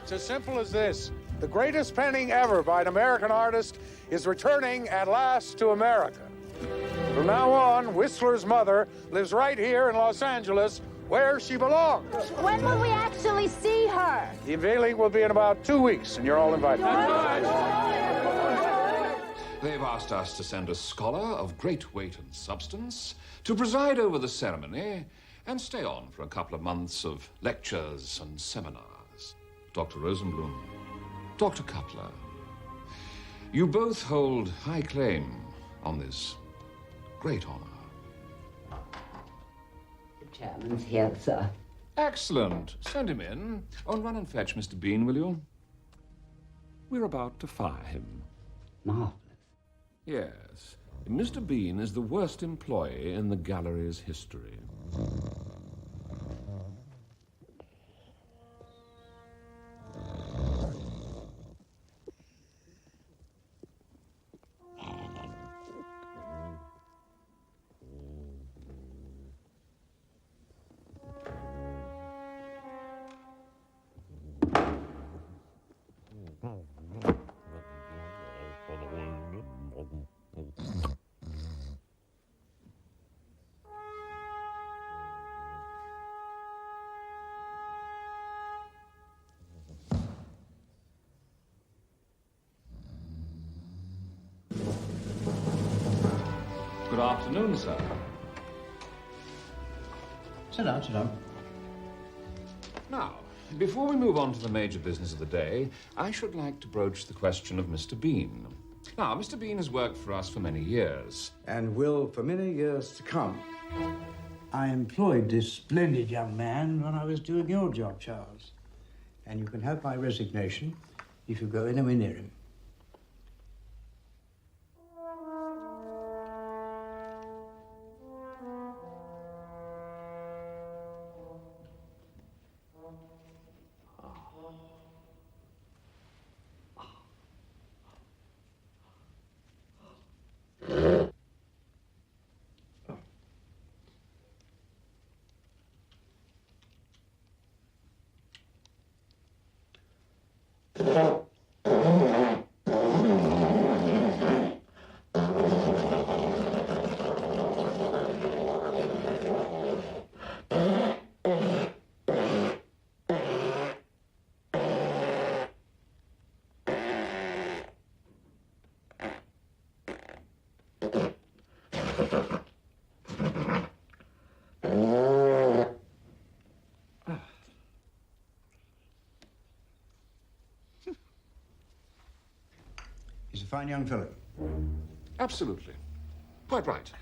It's as simple as this. The greatest painting ever by an American artist is returning at last to America. From now on, Whistler's mother lives right here in Los Angeles, where she belongs. When will we actually see her? The unveiling will be in about 2 weeks, and you're all invited. They've asked us to send a scholar of great weight and substance to preside over the ceremony and stay on for a couple of months of lectures and seminars. Dr. Rosenblum, Dr. Cutler, you both hold high claim on this great honor. The chairman's here, sir. Excellent. Send him in. Oh, and run and fetch Mr. Bean, will you? We're about to fire him. Marvelous. Yes. Mr. Bean is the worst employee in the gallery's history. Good afternoon, sir. Sit down, sit down. Now, before we move on to the major business of the day, I should like to broach the question of Mr. Bean. Now, Mr. Bean has worked for us for many years. And will for many years to come. I employed this splendid young man when I was doing your job, Charles. And you can have my resignation if you go anywhere near him. He's a fine young fellow. Absolutely. Quite right.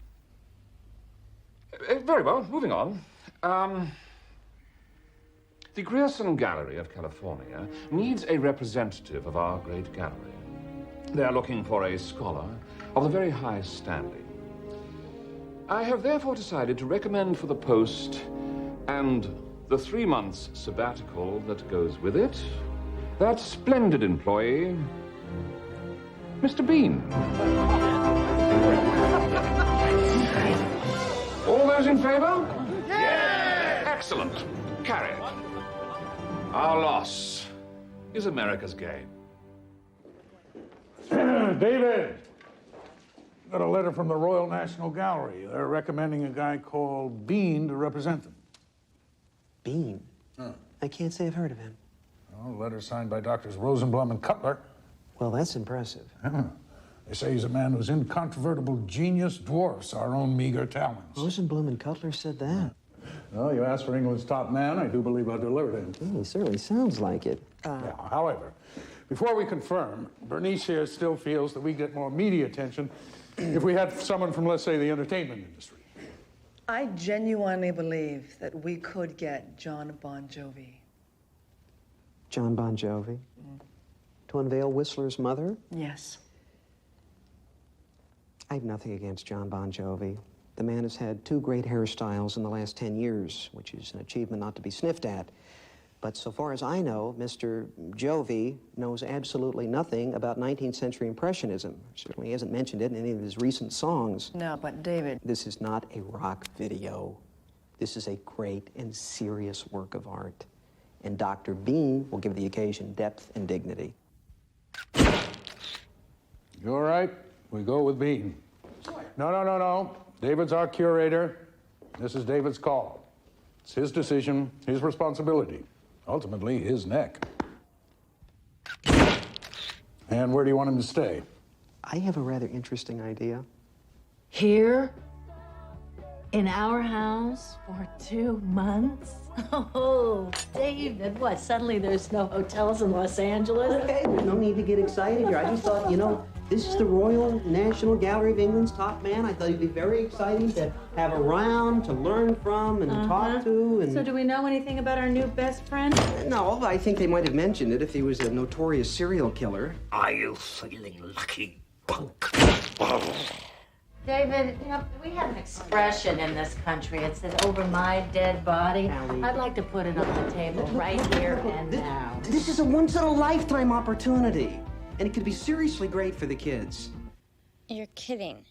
Very well, moving on. The Grierson Gallery of California needs a representative of our great gallery. They are looking for a scholar of the very highest standing. I have therefore decided to recommend for the post and the 3 months sabbatical that goes with it, that splendid employee, Mr. Bean. All those in favor? Yes! Excellent. Carried. Our loss is America's gain. David, got a letter from the Royal National Gallery. They're recommending a guy called Bean to represent them. Bean? I can't say I've heard of him. Well, letter signed by Doctors Rosenblum and Cutler. Well, that's impressive. They say he's a man whose incontrovertible genius dwarfs our own meager talents. Rosenblum and Cutler said that. Well, you asked for England's top man. I do believe I delivered him. He certainly sounds like it. Yeah, however, before we confirm, Bernice here still feels that we get more media attention if we had someone from, let's say, the entertainment industry. I genuinely believe that we could get John Bon Jovi. John Bon Jovi? To unveil Whistler's mother? Yes. I have nothing against John Bon Jovi. The man has had 2 great hairstyles in the last 10 years, which is an achievement not to be sniffed at. But so far as I know, Mr. Jovi knows absolutely nothing about 19th century Impressionism. Certainly hasn't mentioned it in any of his recent songs. No, but David... This is not a rock video. This is a great and serious work of art. and Dr. Bean will give the occasion depth and dignity. You all right? We go with Bean. No. David's our curator. This is David's call. It's his decision, his responsibility. Ultimately, his neck. And where do you want him to stay? I have a rather interesting idea. Here? In our house? For 2 months? Oh, David, what? Suddenly there's no hotels in Los Angeles? Okay, there's no need to get excited here. I just thought, this is the Royal National Gallery of England's top man. I thought it'd be very exciting to have around, to learn from, and talk to, and... So do we know anything about our new best friend? No, I think they might have mentioned it if he was a notorious serial killer. Are you feeling lucky, punk? David, we have an expression in this country. It says, over my dead body. Allie. I'd like to put it on the table right here and now. This is a once-in-a-lifetime opportunity, and it could be seriously great for the kids. You're kidding.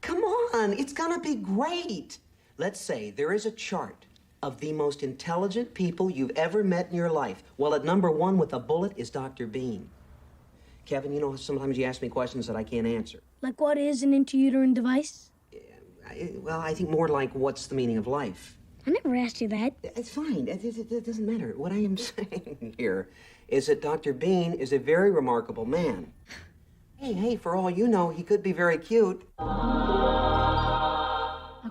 Come on, it's gonna be great. Let's say there is a chart of the most intelligent people you've ever met in your life. Well, at number 1 with a bullet is Dr. Bean. Kevin, sometimes you ask me questions that I can't answer. Like, what is an intrauterine device? Well, I think more like, what's the meaning of life? I never asked you that. It's fine. It doesn't matter. What I am saying here is that Dr. Bean is a very remarkable man. Hey, for all you know, he could be very cute. Oh,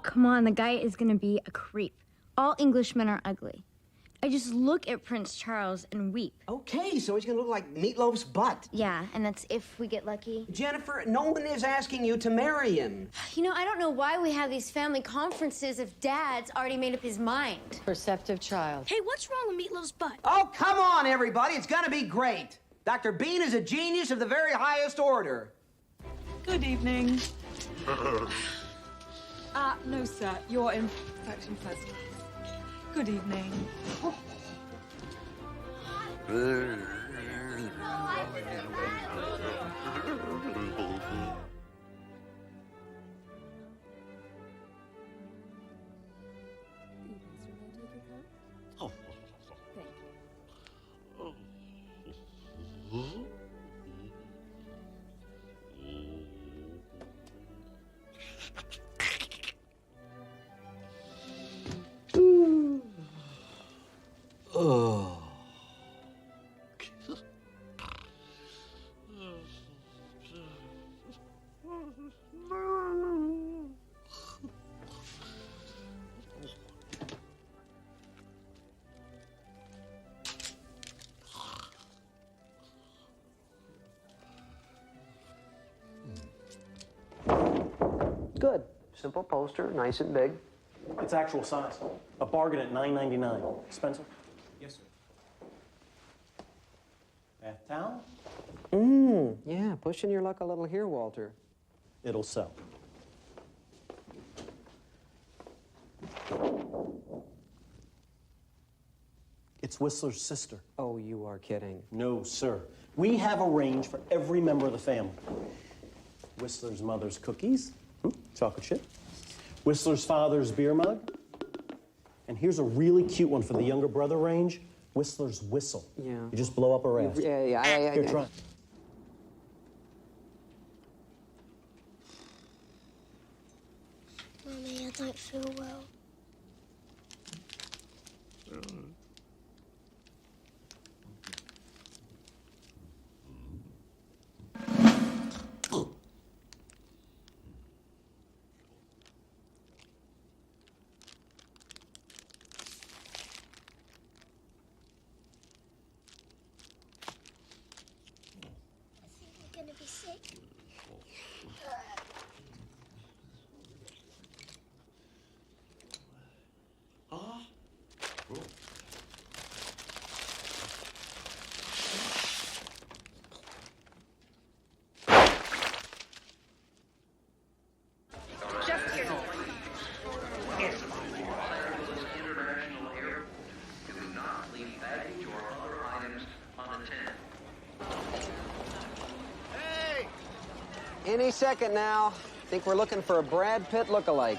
come on. The guy is gonna be a creep. All Englishmen are ugly. I just look at Prince Charles and weep. Okay, so he's gonna look like Meatloaf's butt. Yeah, and that's if we get lucky. Jennifer, no one is asking you to marry him. I don't know why we have these family conferences if Dad's already made up his mind. Perceptive child. Hey, what's wrong with Meatloaf's butt? Oh, come on, everybody. It's gonna be great. Dr. Bean is a genius of the very highest order. Good evening. No, sir. You're in section first class. Good evening. Oh. Good. Simple poster, nice and big. It's actual size. A bargain at $9.99. Spencer? Yes, sir. Bath towel? Yeah, pushing your luck a little here, Walter. It'll sell. It's Whistler's sister. Oh, you are kidding. No, sir. We have a range for every member of the family. Whistler's mother's cookies, chocolate chip. Whistler's father's beer mug. And here's a really cute one for the younger brother range, Whistler's whistle. Yeah. You just blow up a raft. Yeah. Here, try. Mommy, I don't feel well. I think I'm gonna be sick. Any second now. Think we're looking for a Brad Pitt lookalike.